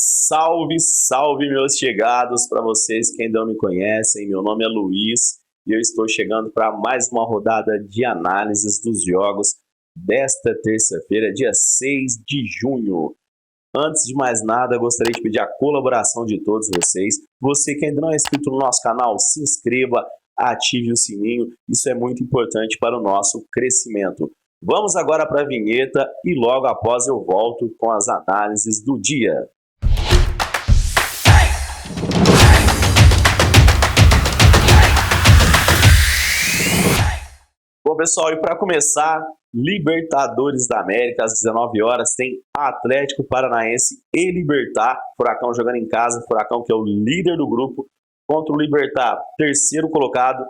Salve, salve, meus chegados, para vocês que ainda não me conhecem. Meu nome é Luiz e eu estou chegando para mais uma rodada de análises dos jogos desta terça-feira, dia 6 de junho. Antes de mais nada, gostaria de pedir a colaboração de todos vocês. Você que ainda não é inscrito no nosso canal, se inscreva, ative o sininho, isso é muito importante para o nosso crescimento. Vamos agora para a vinheta e logo após eu volto com as análises do dia. Bom, pessoal, e para começar, Libertadores da América, às 19 horas, tem Atlético Paranaense e Libertad, Furacão jogando em casa, Furacão que é o líder do grupo, contra o Libertad, terceiro colocado.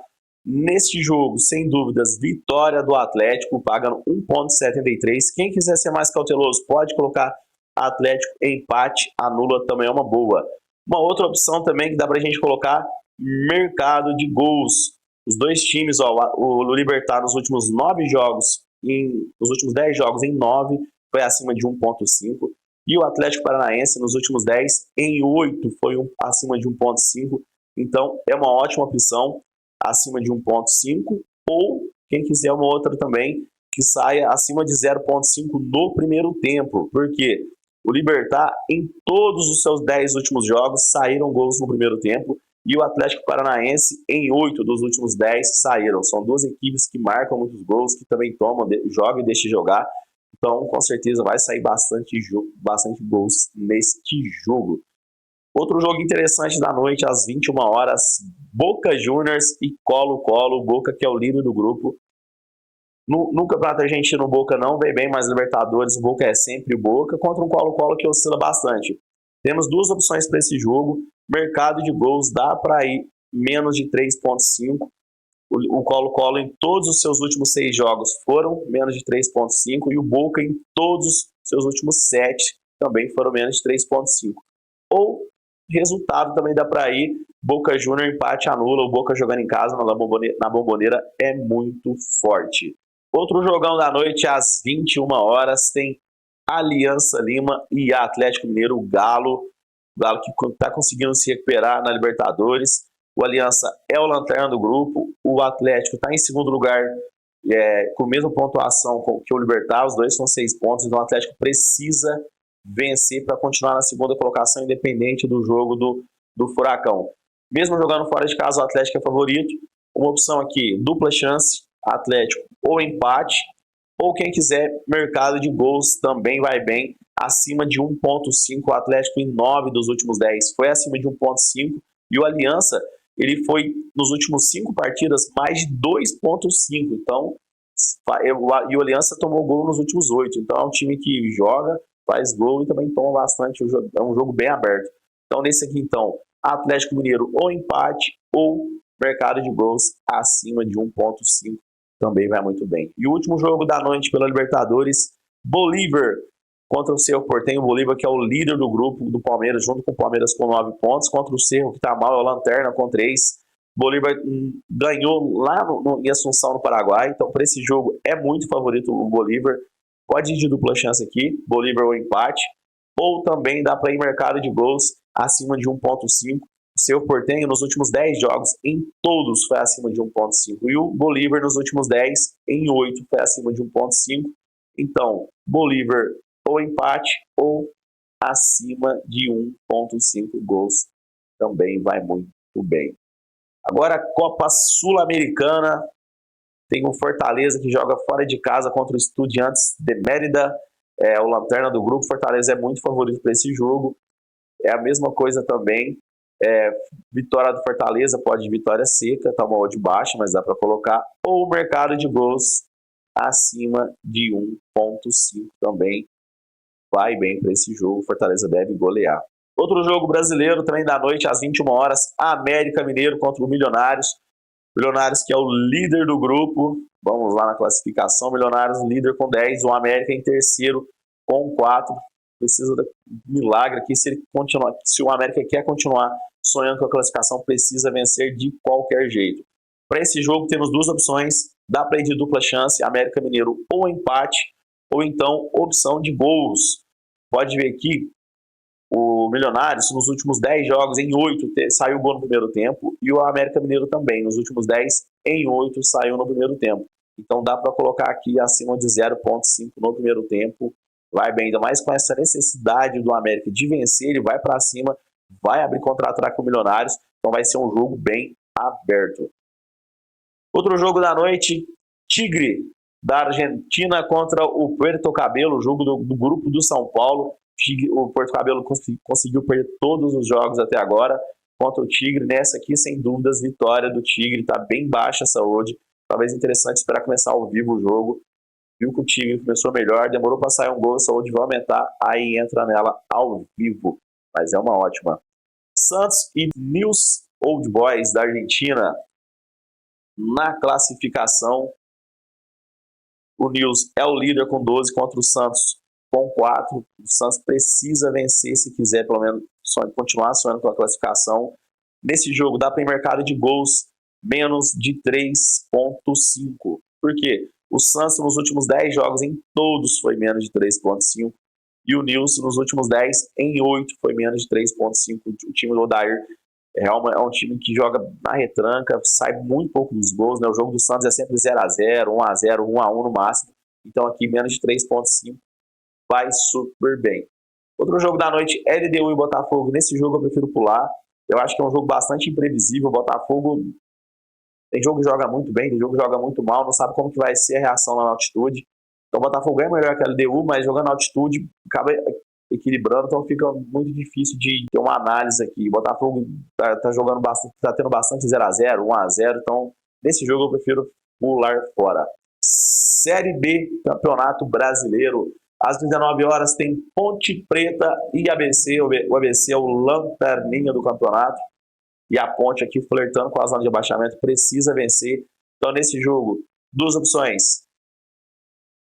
Neste jogo, sem dúvidas, vitória do Atlético, pagando 1,73. Quem quiser ser mais cauteloso, pode colocar Atlético, empate, anula, também é uma boa. Uma outra opção também que dá para a gente colocar, mercado de gols. Os dois times, o Libertad nos últimos 9 jogos, nos últimos 10 jogos, em 9, foi acima de 1,5. E o Atlético Paranaense, nos últimos 10, em 8, foi acima de 1,5. Então, é uma ótima opção, acima de 1,5. Ou, quem quiser uma outra também, que saia acima de 0,5 no primeiro tempo. Porque o Libertad, em todos os seus 10 últimos jogos, saíram gols no primeiro tempo. E o Atlético Paranaense, em 8 dos últimos 10, saíram. São duas equipes que marcam muitos gols, que também tomam, jogam e deixam de jogar. Então, com certeza, vai sair bastante gols neste jogo. Outro jogo interessante da noite, às 21 horas, Boca Juniors e Colo-Colo. Boca, que é o líder do grupo. No Campeonato Argentino, o Boca não vem bem, mas Libertadores, o Boca é sempre Boca, contra um Colo-Colo que oscila bastante. Temos duas opções para esse jogo. Mercado de gols dá para ir menos de 3,5. O Colo-Colo em todos os seus últimos 6 jogos foram menos de 3,5 e o Boca em todos os seus últimos 7 também foram menos de 3,5. Ou resultado também dá para ir Boca Juniors, empate, anula. O Boca jogando em casa na Bombonera é muito forte. Outro jogão da noite às 21 horas tem Aliança Lima e Atlético Mineiro, o Galo que está conseguindo se recuperar na Libertadores. O Aliança é o lanterna do grupo. O Atlético está em segundo lugar, com a mesma pontuação que o Libertad. Os dois são 6 pontos. Então o Atlético precisa vencer para continuar na segunda colocação, independente do jogo do Furacão. Mesmo jogando fora de casa, o Atlético é favorito. Uma opção aqui, dupla chance, Atlético ou empate. Ou quem quiser, mercado de gols também vai bem, acima de 1,5. O Atlético em 9 dos últimos 10 foi acima de 1,5. E o Aliança, ele foi nos últimos 5 partidas mais de 2,5. Então, e o Aliança tomou gol nos últimos 8. Então é um time que joga, faz gol e também toma bastante. É um jogo bem aberto. Então nesse aqui, então, Atlético Mineiro ou empate ou mercado de gols acima de 1,5. Também vai muito bem. E o último jogo da noite pela Libertadores, Bolívar contra o Cerro Porteño. O Bolívar, que é o líder do grupo do Palmeiras, junto com o Palmeiras com 9 pontos, contra o Cerro, que está mal, é o Lanterna com 3. Bolívar ganhou lá em Assunção, no Paraguai. Então, para esse jogo, é muito favorito o Bolívar. Pode ir de dupla chance aqui, Bolívar ou empate. Ou também dá para ir mercado de gols acima de 1,5. O Cerro Porteño, nos últimos 10 jogos, em todos foi acima de 1,5. E o Bolívar, nos últimos 10, em 8, foi acima de 1,5. Então, Bolívar ou empate ou acima de 1,5 gols também vai muito bem. Agora, Copa Sul-Americana, tem o Fortaleza que joga fora de casa contra o Estudiantes de Mérida, o lanterna do grupo. Fortaleza é muito favorito para esse jogo. É a mesma coisa também. Vitória do Fortaleza, pode de vitória seca, tá uma odd baixa, mas dá para colocar. Ou o mercado de gols acima de 1,5 também vai bem para esse jogo. Fortaleza deve golear. Outro jogo brasileiro também da noite, às 21 horas, América Mineiro contra o Milionários. Milionários, que é o líder do grupo. Vamos lá na classificação. Milionários líder com 10, o América em terceiro com 4. Precisa de milagre aqui. Se o América quer continuar sonhando com a classificação, precisa vencer de qualquer jeito. Para esse jogo temos duas opções. Dá para ir de dupla chance, América Mineiro ou empate, ou então opção de gols. Pode ver aqui, O Milionários, nos últimos 10 jogos, em 8 saiu gol no primeiro tempo, e o América Mineiro também, nos últimos 10, em 8 saiu no primeiro tempo. Então dá para colocar aqui acima de 0,5 no primeiro tempo. Vai bem, ainda mais com essa necessidade do América de vencer, ele vai para cima, vai abrir contra-ataque com o Milionários, então vai ser um jogo bem aberto. Outro jogo da noite, Tigre da Argentina contra o Puerto Cabello, jogo do grupo do São Paulo. O Puerto Cabello conseguiu perder todos os jogos até agora contra o Tigre. Nessa aqui, sem dúvidas, vitória do Tigre. Está bem baixa a saúde. Talvez interessante esperar começar ao vivo o jogo. Viu que o Tigre começou melhor, demorou para sair um gol, a saúde vai aumentar, aí entra nela ao vivo. Mas é uma ótima. Santos e News Old Boys da Argentina. Na classificação, o News é o líder com 12 contra o Santos com 4. O Santos precisa vencer se quiser pelo menos continuar sonhando com a classificação. Nesse jogo dá para ir mercado de gols menos de 3,5. Por quê? O Santos nos últimos 10 jogos em todos foi menos de 3,5. E o News nos últimos 10 em 8 foi menos de 3,5. O time do Odair é um time que joga na retranca, sai muito pouco dos gols, né? O jogo do Santos é sempre 0x0, 1x0, 1x1 no máximo. Então aqui menos de 3,5 vai super bem. Outro jogo da noite, LDU e Botafogo. Nesse jogo eu prefiro pular. Eu acho que é um jogo bastante imprevisível. O Botafogo tem jogo que joga muito bem, tem jogo que joga muito mal, não sabe como que vai ser a reação na altitude. Então o Botafogo é melhor que a LDU, mas jogando na altitude acaba equilibrando, então fica muito difícil de ter uma análise aqui. O Botafogo tá jogando bastante, tá tendo bastante 0x0, 1x0, então nesse jogo eu prefiro pular fora. Série B, Campeonato Brasileiro. Às 19 horas tem Ponte Preta e ABC. O ABC é o lanterninha do campeonato. E a Ponte aqui flertando com a zona de abaixamento, precisa vencer. Então nesse jogo, duas opções.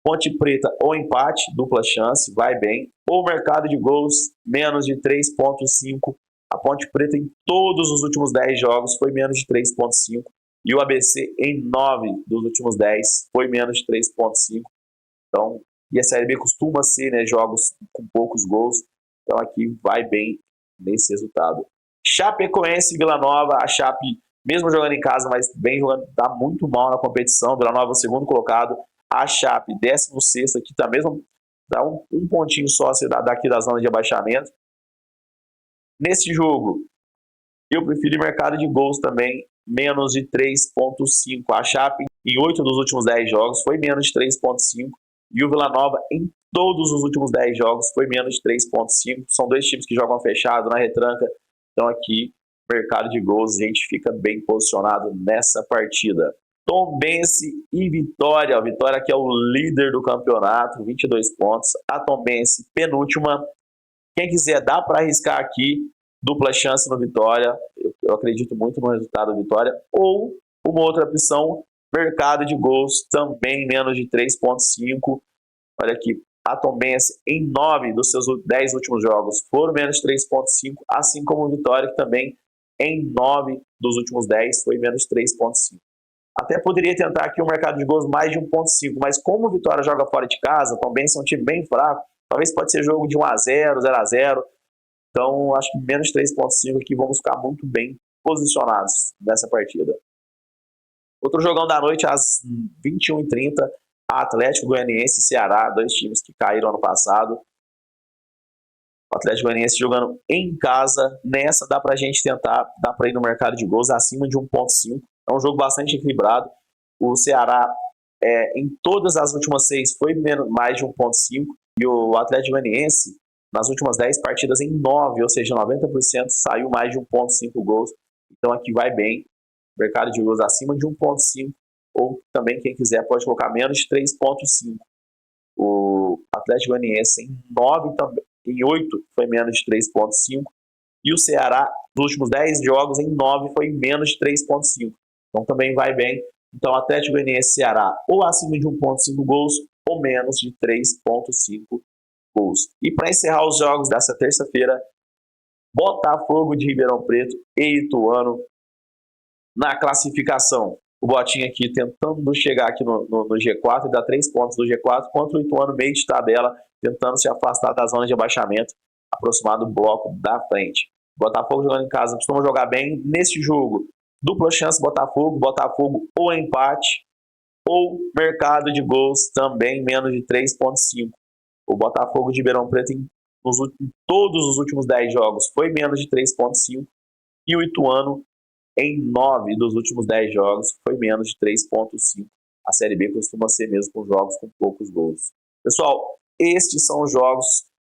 Ponte Preta ou empate, dupla chance, vai bem. Ou mercado de gols, menos de 3,5. A Ponte Preta em todos os últimos 10 jogos foi menos de 3,5. E o ABC em 9 dos últimos 10 foi menos de 3,5. Então, e a Série B costuma ser, né, jogos com poucos gols. Então aqui vai bem nesse resultado. Chapecoense e Vila Nova. A Chape, mesmo jogando em casa, mas bem jogando, está muito mal na competição. Vila Nova, segundo colocado. A Chape, 16º, aqui tá mesmo, dá um pontinho só daqui da zona de abaixamento. Nesse jogo, eu prefiro mercado de gols também, menos de 3,5. A Chape, em 8 dos últimos 10 jogos, foi menos de 3,5. E o Vila Nova, em todos os últimos 10 jogos, foi menos de 3,5. São dois times que jogam fechado, na retranca. Então aqui, mercado de gols, a gente fica bem posicionado nessa partida. Tombense e Vitória. A Vitória que é o líder do campeonato, 22 pontos. A Tombense, penúltima. Quem quiser, dá para arriscar aqui. Dupla chance no Vitória. Eu acredito muito no resultado da Vitória. Ou uma outra opção, mercado de gols, também menos de 3,5. Olha aqui, a Tombense em 9 dos seus 10 últimos jogos foram menos de 3,5. Assim como o Vitória, que também em 9 dos últimos 10 foi menos de 3,5. Até poderia tentar aqui um mercado de gols mais de 1,5, mas como o Vitória joga fora de casa, também é um time bem fraco, talvez pode ser jogo de 1x0, 0x0. Então, acho que menos 3,5 aqui vamos ficar muito bem posicionados nessa partida. Outro jogão da noite, às 21h30, Atlético Goianiense e Ceará, dois times que caíram ano passado. O Atlético Goianiense jogando em casa, nessa dá pra gente tentar, dá pra ir no mercado de gols acima de 1,5. É um jogo bastante equilibrado. O Ceará, em todas as últimas 6, foi mais de 1,5. E o Atlético Goianiense, nas últimas 10 partidas, em 9, ou seja, 90%, saiu mais de 1,5 gols. Então aqui vai bem. Mercado de gols acima de 1,5. Ou também, quem quiser, pode colocar menos de 3,5. O Atlético Goianiense em 9 também. Em 8 foi menos de 3,5. E o Ceará, nos últimos 10 jogos, em 9 foi menos de 3,5. Então também vai bem. Então Atlético Goianiense e Ceará ou acima de 1,5 gols ou menos de 3,5 gols. E para encerrar os jogos dessa terça-feira, Botafogo de Ribeirão Preto e Ituano na classificação. O Botinha aqui tentando chegar aqui no G4 e dar 3 pontos do G4 contra o Ituano meio de tabela, tentando se afastar da zona de abaixamento. aproximar do bloco da frente. Botafogo jogando em casa costuma jogar bem. Nesse jogo, dupla chance Botafogo ou empate, ou mercado de gols também menos de 3,5. O Botafogo de Ribeirão Preto em todos os últimos 10 jogos foi menos de 3,5 e o Ituano em 9 dos últimos 10 jogos foi menos de 3,5. A Série B costuma ser mesmo com jogos com poucos gols. Pessoal, estes são os jogos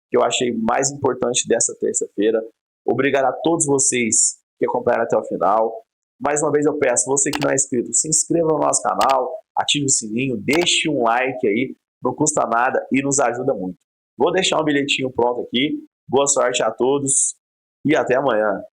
que eu achei mais importantes dessa terça-feira. Obrigado a todos vocês que acompanharam até o final. Mais uma vez eu peço, você que não é inscrito, se inscreva no nosso canal, ative o sininho, deixe um like aí, não custa nada e nos ajuda muito. Vou deixar um bilhetinho pronto aqui. Boa sorte a todos e até amanhã.